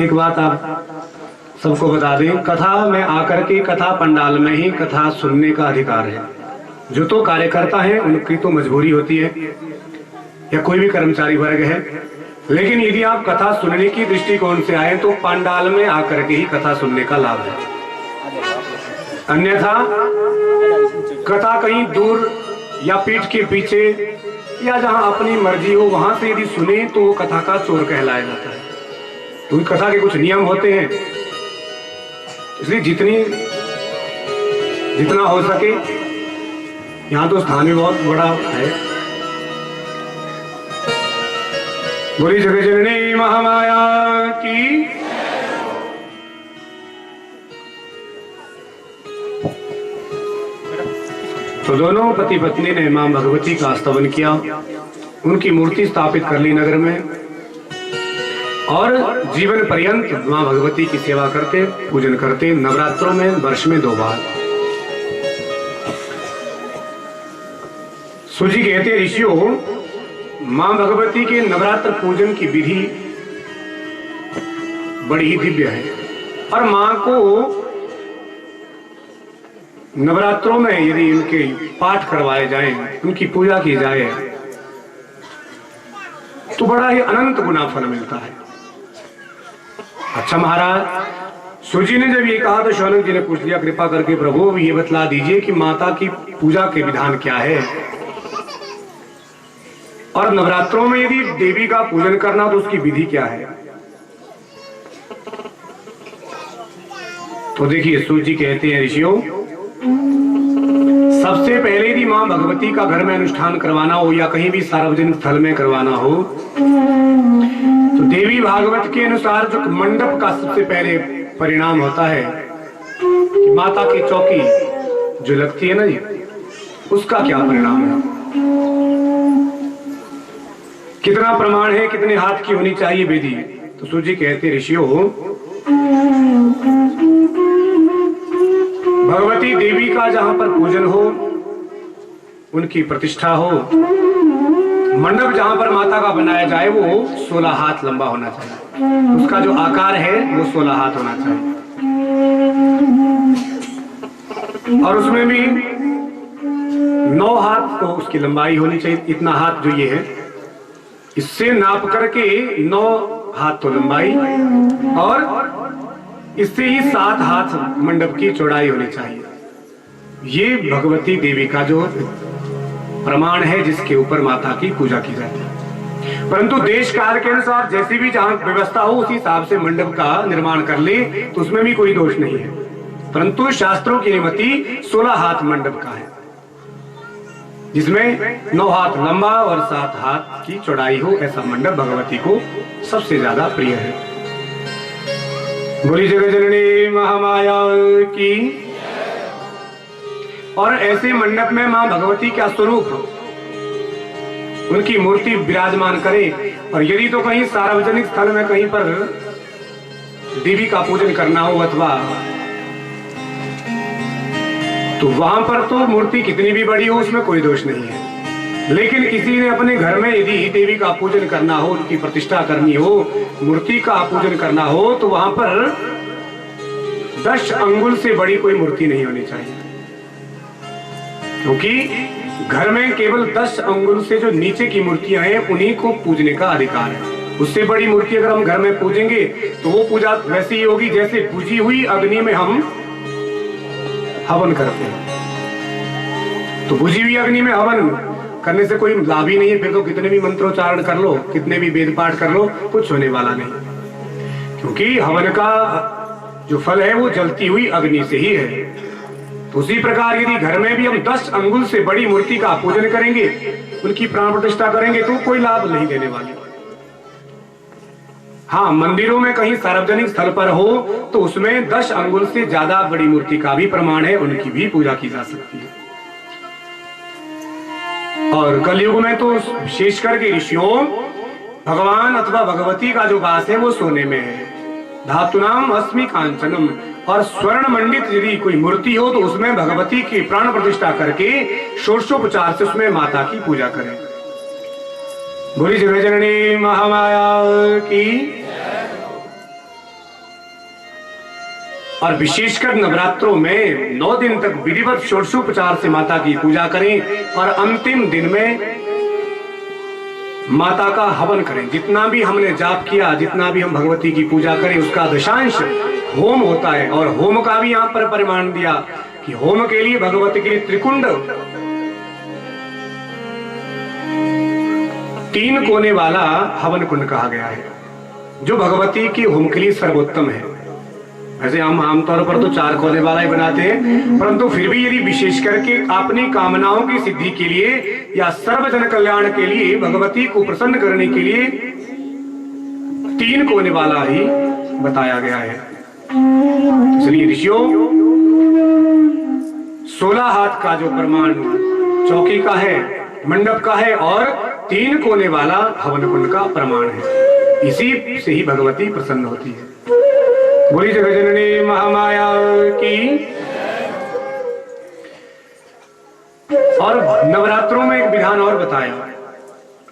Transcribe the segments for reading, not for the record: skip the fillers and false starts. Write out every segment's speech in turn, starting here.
एक बात आप सबको बता दें, कथा में आकर के कथा पंडाल में ही कथा सुनने का अधिकार है। जो तो कार्यकर्ता है उनकी तो मजबूरी होती है, या कोई भी कर्मचारी वर्ग है, लेकिन यदि आप कथा सुनने की दृष्टिकोण से आए तो पंडाल में आकर के ही कथा सुनने का लाभ है। अन्यथा कथा कहीं दूर या पीठ के पीछे या जहां अपनी मर्जी हो वहां से यदि सुने तो वो कथा का चोर कहलाया जाता है। तो कथा के कुछ नियम होते हैं, इसलिए जितना हो सके, यहाँ तो स्थान भी बहुत बड़ा है। बोली जगत जननी महामाया की। तो दोनों पति पत्नी ने मां भगवती का स्तवन किया, उनकी मूर्ति स्थापित कर ली नगर में, और जीवन पर्यंत मां भगवती की सेवा करते, पूजन करते। नवरात्रों में वर्ष में 2 बार। सूजी कहते ऋषियों, मां भगवती के नवरात्र पूजन की विधि बड़ी ही दिव्य है, और मां को नवरात्रों में यदि उनके पाठ करवाए जाएं, उनकी पूजा की जाए तो बड़ा ही अनंत गुना फल मिलता है। अच्छा महाराज, सूजी ने जब ये कहा तो शौनक जी ने पूछ लिया, कृपा करके प्रभु ये बतला दीजिए कि माता की पूजा के विधान क्या है, और नवरात्रों में यदि देवी का पूजन करना तो उसकी विधि क्या है। तो देखिए सूजी कहते हैं ऋषियों, सबसे पहले यदि मां भगवती का घर में अनुष्ठान करवाना हो या कहीं भी सार्वजनिक स्थल में करवाना हो तो देवी भागवत के अनुसार जो मंडप का सबसे पहले परिणाम होता है कि माता की चौकी जो लगती है ना जी, उसका क्या परिणाम है, कितना प्रमाण है, कितने हाथ की होनी चाहिए वेदी। तो सूजी कहते ऋषियों, भगवती देवी का जहां पर पूजन हो, उनकी प्रतिष्ठा हो, मंडप जहां पर माता का बनाया जाए वो 16 हाथ लंबा होना चाहिए, उसका जो आकार है वो 16 हाथ होना चाहिए, और उसमें भी 9 हाथ तो उसकी लंबाई होनी चाहिए। इतना हाथ जो ये है, इससे नाप करके 9 हाथ तो लंबाई, और इससे ही 7 हाथ मंडप की चौड़ाई होनी चाहिए। ये भगवती देवी का जो प्रमाण है जिसके ऊपर माता की पूजा की जाती है। परंतु देश काल के अनुसार जैसी भी जहां व्यवस्था हो उसी हिसाब से मंडप का निर्माण कर ले तो उसमें भी कोई दोष नहीं है, परंतु शास्त्रों की अनुमति 16 हाथ मंडप का है, जिसमें 9 हाथ लंबा और 7 हाथ की चौड़ाई हो। ऐसा मंडप भगवती को सबसे ज्यादा प्रिय है। बोली जगत जननी महामाया की। और ऐसे मंडप में मां भगवती का स्वरूप, उनकी मूर्ति विराजमान करे, और यदि तो कहीं सार्वजनिक स्थल में कहीं पर देवी का पूजन करना हो अथवा तो वहां पर तो मूर्ति कितनी भी बड़ी हो उसमें कोई दोष नहीं है, लेकिन किसी ने अपने घर में यदि देवी का पूजन करना हो, उनकी प्रतिष्ठा करनी हो, मूर्ति का पूजन करना हो तो वहां पर 10 अंगुल से बड़ी कोई मूर्ति नहीं होनी चाहिए, क्योंकि घर में केवल 10 अंगुल से जो नीचे की मूर्तियां हैं उन्हीं को पूजने का अधिकार है। उससे बड़ी मूर्ति अगर हम घर में पूजेंगे तो वो पूजा वैसी ही होगी जैसे बुझी हुई अग्नि में हम हवन करते हैं। तो बुझी हुई अग्नि में हवन करने से कोई लाभ ही नहीं है, फिर तो कितने भी मंत्रोच्चारण कर लो, कितने भी वेद पाठ कर लो, कुछ होने वाला नहीं, क्योंकि हवन का जो फल है वो जलती हुई अग्नि से ही है। तो उसी प्रकार यदि घर में भी हम 10 अंगुल से बड़ी मूर्ति का पूजन करेंगे, उनकी प्राण प्रतिष्ठा करेंगे तो कोई लाभ नहीं देने वाले। हाँ, मंदिरों में कहीं सार्वजनिक स्थल पर हो तो उसमें 10 अंगुल से ज्यादा बड़ी मूर्ति का भी प्रमाण है, उनकी भी पूजा की जा सकती है। और कलयुग में तो विशेष करके ऋषियों, भगवान अथवा भगवती का जो वास है वो सोने में है। धातुनाम अस्मि कांचनम, और स्वर्ण मंडित यदि कोई मूर्ति हो तो उसमें भगवती की प्राण प्रतिष्ठा करके षोडशोपचार से उसमें माता की पूजा करें। बोली जगत जननी महामाया की। और विशेषकर नवरात्रों में 9 दिन तक विधिवत षोडशोपचार से माता की पूजा करें और अंतिम दिन में माता का हवन करें। जितना भी हमने जाप किया, जितना भी हम भगवती की पूजा करें, उसका दशांश होम होता है। और होम का भी यहाँ पर प्रमाण दिया कि होम के लिए भगवती के लिए त्रिकुंड 3 कोने वाला हवन कुंड कहा गया है, जो भगवती की होम के लिए सर्वोत्तम है। वैसे हम आमतौर पर तो 4 कोने वाला ही बनाते हैं, परंतु फिर भी यदि विशेष करके अपनी कामनाओं की सिद्धि के लिए या सर्वजन कल्याण के लिए, भगवती को प्रसन्न करने के लिए 3 कोने वाला ही बताया गया है। इसलिए ऋषियों 16 हाथ का जो प्रमाण चौकी का है, मंडप का है और 3 कोने वाला हवन कुंड का प्रमाण है, इसी से ही भगवती प्रसन्न होती है। बोली जगत जननी महामाया की। और नवरात्रों में एक विधान और बताया।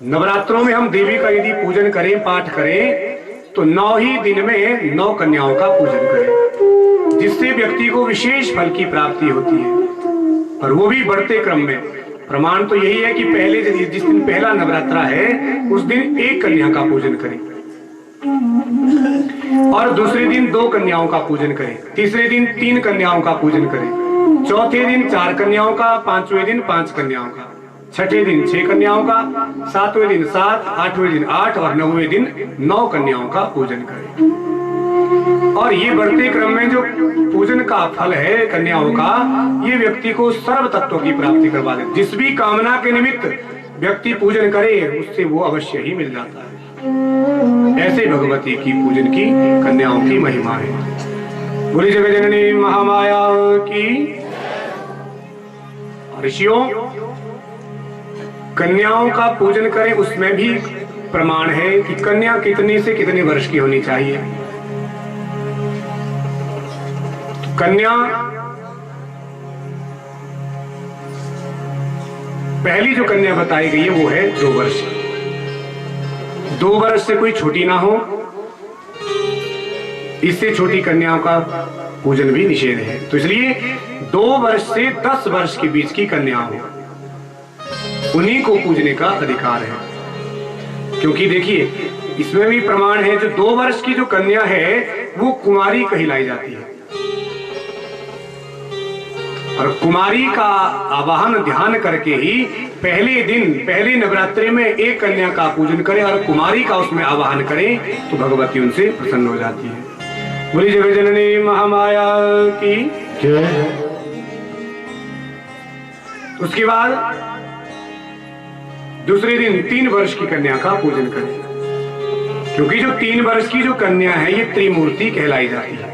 नवरात्रों में हम देवी का यदि पूजन करें, पाठ करें, तो 9 ही दिन में 9 कन्याओं का पूजन करें, जिससे व्यक्ति को विशेष फल की प्राप्ति होती है, और वो भी बढ़ते क्रम में। प्रमाण तो यही है कि पहले जिस दिन पहला नवरात्रा है उस दिन 1 कन्या का पूजन करें, और दूसरे दिन 2 कन्याओं का पूजन करें, तीसरे दिन 3 कन्याओं का पूजन करें, चौथे दिन 4 कन्याओं का, 5वें दिन 5 कन्याओं का, 6ठे दिन 6 कन्याओं का, 7वें दिन 7, 8वें दिन 8 और 9वें दिन 9 कन्याओं का पूजन करें। और ये बढ़ते क्रम में जो पूजन का फल है कन्याओं का, ये व्यक्ति को सर्व तत्वों की प्राप्ति करवा दे। जिस भी कामना के निमित्त व्यक्ति पूजन करे, उससे वो अवश्य ही मिल जाता है। ऐसे भगवती की पूजन की कन्याओं की महिमा है। बोली जगत जननी महामाया की। ऋषियों कन्याओं का पूजन करें, उसमें भी प्रमाण है कि कन्या कितने से कितने वर्ष की होनी चाहिए। कन्या पहली जो कन्या बताई गई है वो है 2 वर्ष। 2 वर्ष से कोई छोटी ना हो, इससे छोटी कन्याओं का पूजन भी निषेध है। तो इसलिए 2 वर्ष से 10 वर्ष के बीच की कन्या हो, उन्हीं को पूजने का अधिकार है। क्योंकि देखिए इसमें भी प्रमाण है, जो 2 वर्ष की जो कन्या है वो कुमारी कहलाई जाती है, और कुमारी का आवाहन ध्यान करके ही पहले दिन पहले नवरात्रि में 1 कन्या का पूजन करें और कुमारी का उसमें आवाहन करें, तो भगवती उनसे प्रसन्न हो जाती है। बोली जगत जननी महामाया की जय। उसके बाद दूसरे दिन 3 वर्ष की कन्या का पूजन करें, क्योंकि जो 3 वर्ष की जो कन्या है ये त्रिमूर्ति कहलाई जाती है।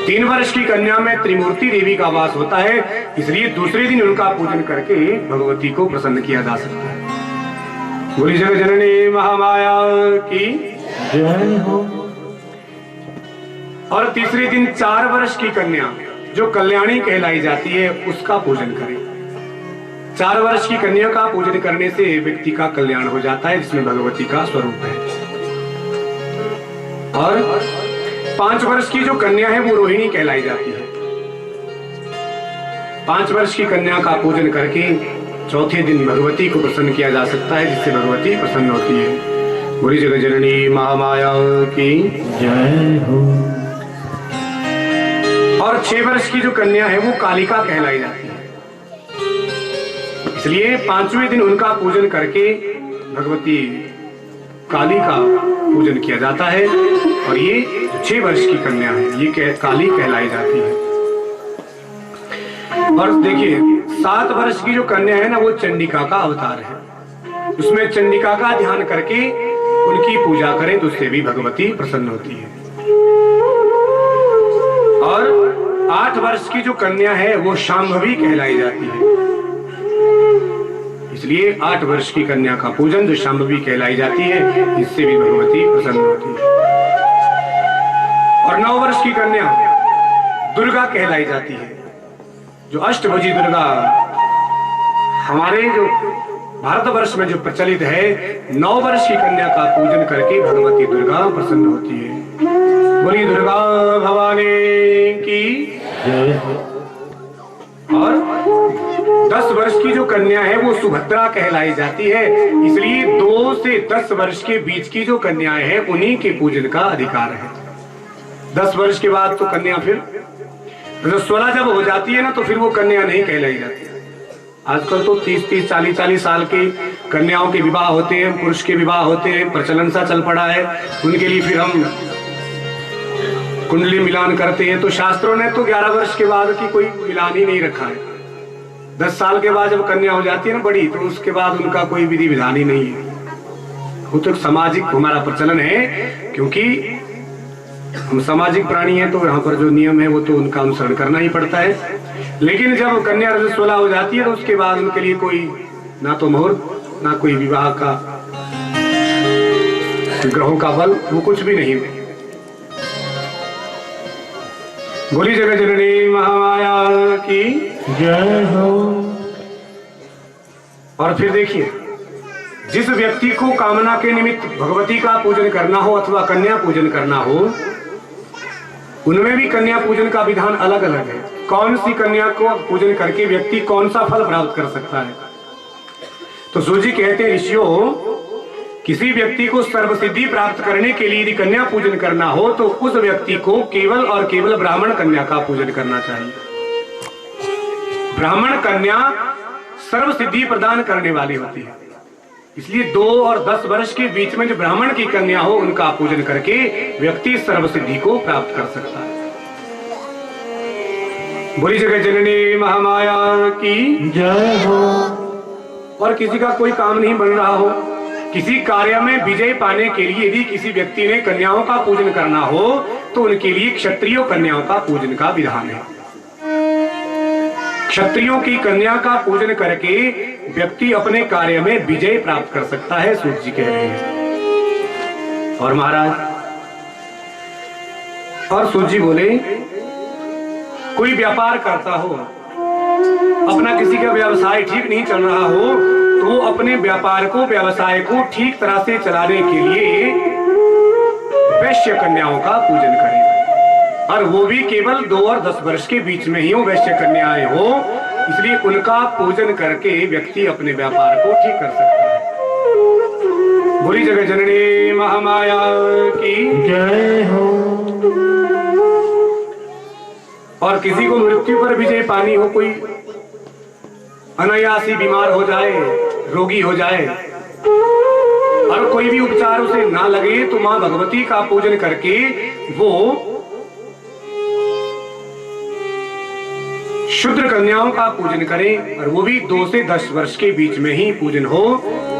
3 वर्ष की कन्या में त्रिमूर्ति देवी का वास होता है, इसलिए दूसरे दिन उनका पूजन करके भगवती को प्रसन्न किया जा सकता है। बोली जगत जननी महामाया की जय हो। और तीसरे दिन 4 वर्ष की कन्या जो कल्याणी कहलाई जाती है उसका पूजन करें। 4 वर्ष की कन्या का पूजन करने से व्यक्ति का कल्याण हो जाता है, जिसमें भगवती का स्वरूप है। और 5 वर्ष की जो कन्या है वो रोहिणी कहलाई जाती है। 5 वर्ष की कन्या का पूजन करके चौथे दिन भगवती को प्रसन्न किया जा सकता है, जिससे भगवती प्रसन्न होती है। बोली जगत जननी महामाया की जय हो। और 6 वर्ष की जो कन्या है वो कालिका कहलाई जाती है, इसलिए 5वें दिन उनका पूजन करके भगवती काली का पूजन किया जाता है। और ये 6 वर्ष की कन्या है ये काली कहलाई जाती है। और देखिए 7 वर्ष की जो कन्या है ना वो चंडिका का अवतार है, उसमें चंडिका का ध्यान करके उनकी पूजा करें तो उससे भी भगवती प्रसन्न होती है। और 8 वर्ष की जो कन्या है वो शांभवी कहलाई जाती है, इसलिए 8 वर्ष की कन्या का पूजन जो शांभवी कहलाई जाती है, इससे भी भगवती प्रसन्न होती है। और 9 वर्ष की कन्या दुर्गा कहलाई जाती है, जो अष्टभुजी दुर्गा हमारे जो भारतवर्ष में जो प्रचलित है, 9 वर्ष की कन्या का पूजन करके भगवती दुर्गा प्रसन्न होती है। बोली दुर्गा भवानी की जय। और 10 वर्ष की जो कन्या है वो सुभद्रा कहलाई जाती है, इसलिए 2 से 10 वर्ष के बीच की जो कन्याएं हैं उन्हीं के पूजन का अधिकार है। 10 वर्ष के बाद तो कन्या फिर 16 जब हो जाती है ना तो फिर वो कन्या नहीं कहलाई जाती। आजकल तो 30-30, 40-40 साल की कन्याओं के विवाह होते हैं, पुरुष के विवाह होते हैं, प्रचलन सा चल पड़ा है। उनके लिए फिर हम कुंडली मिलान करते हैं। तो शास्त्रों ने तो 11 वर्ष के बाद की कोई मिलान ही नहीं रखा है। 10 साल के बाद जब कन्या हो जाती है ना बड़ी, तो उसके बाद उनका कोई विधि विधान ही नहीं है। वो तो सामाजिक हमारा प्रचलन है, क्योंकि हम सामाजिक प्राणी हैं, तो यहाँ पर जो नियम है वो तो उनका अनुसरण करना ही पड़ता है। लेकिन जब कन्या 16 हो जाती है तो उसके बाद उनके लिए कोई ना तो मुहूर्त, ना कोई विवाह का ग्रहों का बल, वो कुछ भी नहीं है। बोली जगत जननी महामाया की जय हो। और फिर देखिए, जिस व्यक्ति को कामना के निमित्त भगवती का पूजन करना हो अथवा कन्या पूजन करना हो, उनमें भी कन्या पूजन का विधान अलग अलग है। कौन सी कन्या को पूजन करके व्यक्ति कौन सा फल प्राप्त कर सकता है। तो सूर्य जी कहते हैं, ऋषियों, किसी व्यक्ति को सर्वसिद्धि प्राप्त करने के लिए यदि कन्या पूजन करना हो तो उस व्यक्ति को केवल और केवल ब्राह्मण कन्या का पूजन करना चाहिए। ब्राह्मण कन्या सर्वसिद्धि प्रदान करने वाली होती है, इसलिए 2 और 10 वर्ष के बीच में जो ब्राह्मण की कन्या हो उनका पूजन करके व्यक्ति सर्वसिद्धि को प्राप्त कर सकता है। बोली जगत जननी महामाया की जय हो। और किसी का कोई काम नहीं बन रहा हो, किसी कार्य में विजय पाने के लिए यदि किसी व्यक्ति ने कन्याओं का पूजन करना हो तो उनके लिए क्षत्रियो कन्याओं का पूजन का विधान है। क्षत्रियों की कन्या का पूजन करके व्यक्ति अपने कार्य में विजय प्राप्त कर सकता है, सूर्य जी कह रहे हैं। और महाराज, और सूर्य जी बोले, कोई व्यापार करता हो, अपना किसी का व्यवसाय ठीक नहीं चल रहा हो, तो वो अपने व्यापार को, व्यवसाय को ठीक तरह से चलाने के लिए वैश्य कन्याओं का पूजन करें। और वो भी केवल 2 और 10 वर्ष के बीच में ही वो वैश्य कन्याएं हो, इसलिए उनका पूजन करके व्यक्ति अपने व्यापार को ठीक कर सकता है। बोली जगत जननी महामाया की जय हो। और किसी को मृत्यु पर विजय पानी हो, कोई अनायासी बीमार हो जाए, रोगी हो जाए और कोई भी उपचार उसे ना लगे, तो मां भगवती का पूजन करके वो शुद्र कन्याओं का पूजन करें, और वो भी 2 से 10 वर्ष के बीच में ही पूजन हो,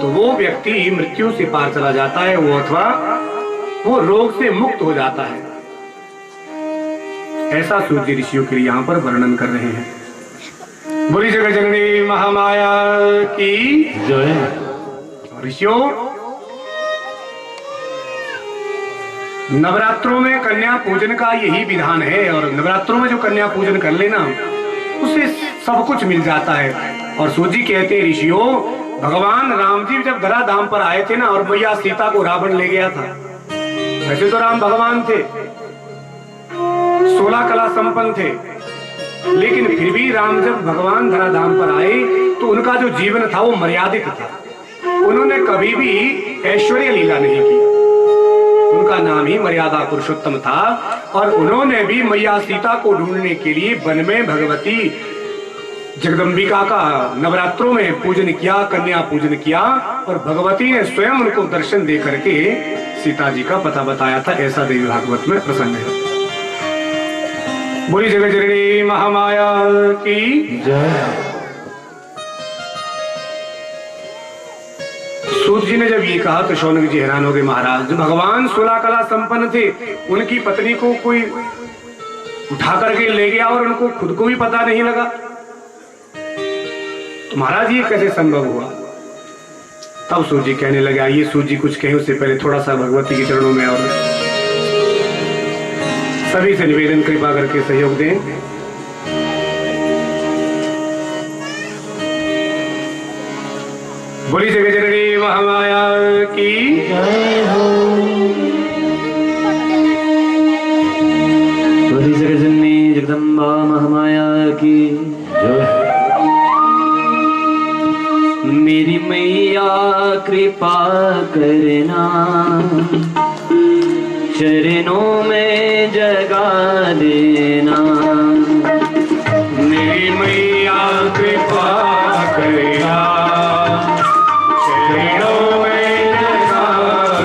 तो वो व्यक्ति मृत्यु से पार चला जाता है, वो अथवा वो रोग से मुक्त हो जाता है। ऐसा सूर्य ऋषियों के लिए यहाँ पर वर्णन कर रहे हैं। बोली जगत जननी महामाया की जय। ऋषियों, नवरात्रों में कन्या पूजन का यही विधान है, और नवरात्रों में जो कन्या पूजन कर लेना उसे सब कुछ मिल जाता है। और सूर्य जी कहते हैं, ऋषियों, भगवान राम जी जब धरा धाम पर आए थे ना, और मैया सीता को रावण ले गया था, वैसे तो राम भगवान थे, 16 कला संपन्न थे, लेकिन फिर भी राम जब भगवान धरा धाम पर आए तो उनका जो जीवन था वो मर्यादित था। उन्होंने कभी भी ऐश्वर्य लीला नहीं की, उनका नाम ही मर्यादा पुरुषोत्तम था। और उन्होंने भी मैया सीता को ढूंढने के लिए वन में भगवती जगदम्बिका का नवरात्रों में पूजन किया, कन्या पूजन किया, और भगवती ने स्वयं उनको दर्शन दे करके सीता जी का पता बताया था। ऐसा देवी भागवत में प्रसंग है। बोली जगत जननी महामाया की जय। सूत जी ने जब ये कहा तो शौनक जी हैरान हो गए, महाराज भगवान 16 कला संपन्न थे, उनकी पत्नी को कोई उठा करके ले गया और उनको खुद को भी पता नहीं लगा, तो महाराज ये कैसे संभव हुआ। तब सूत जी कहने लगे, आइए सूत जी कुछ कहें उससे पहले थोड़ा सा भगवती के चरणों में और सभी से निवेदन कृपा करके सहयोग दें। बोली जगह जननी महामाया की जय हो। बोली जगत जननी जगदम्बा महामाया की जय। मेरी मैया कृपा करना, चरणों में जगा देना। मेरी मैया कृपा करना, चरणों में जगा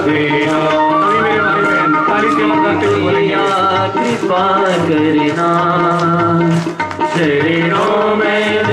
देना। अभी मेरे भाई बहन ताली से मत हुए बोलेंगे। कृपा करना, चरणों में